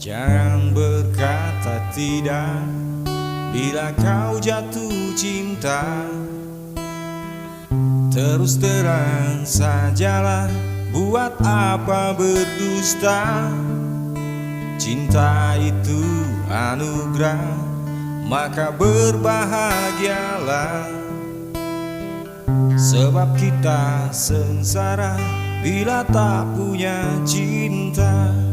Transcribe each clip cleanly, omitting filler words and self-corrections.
Jangan berkata tidak bila kau jatuh cinta. Terus terang sajalah, buat apa berdusta. Cinta itu anugerah, maka berbahagialah. Sebab kita sengsara bila tak punya cinta.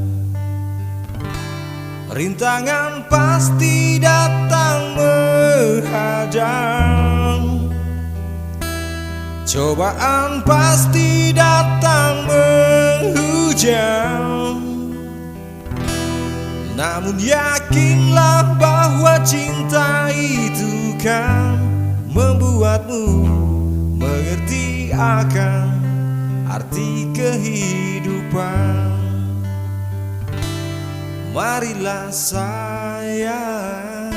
Rintangan pasti datang menghadang, cobaan pasti datang menghujam. Namun yakinlah bahwa cinta itu kan membuatmu mengerti akan arti kehidupan. Marilah sayang,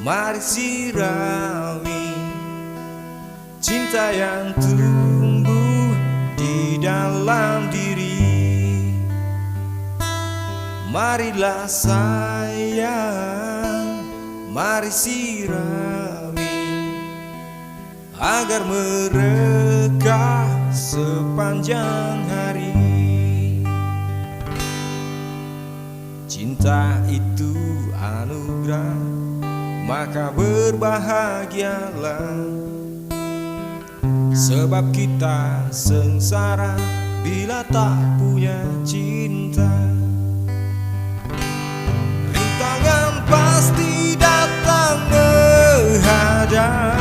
mari sirami cinta yang tumbuh di dalam diri. Marilah sayang, mari sirami agar mereka sepanjang hari. Cinta itu anugerah, maka berbahagialah. Sebab kita sengsara bila tak punya cinta. Rintangan pasti datang menghadang,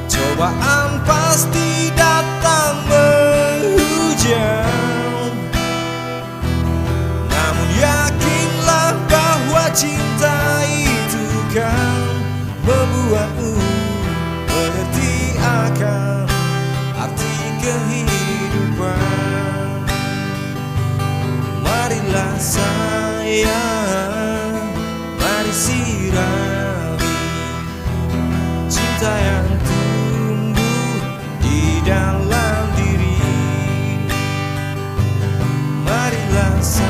cobaan pasti datang menghujam. Namun yakinlah bahwa cinta itu kan membuatmu mengerti akan arti kehidupan. Marilah sayang, mari sirami cinta yang tumbuh di dalam diri. Marilah sayang,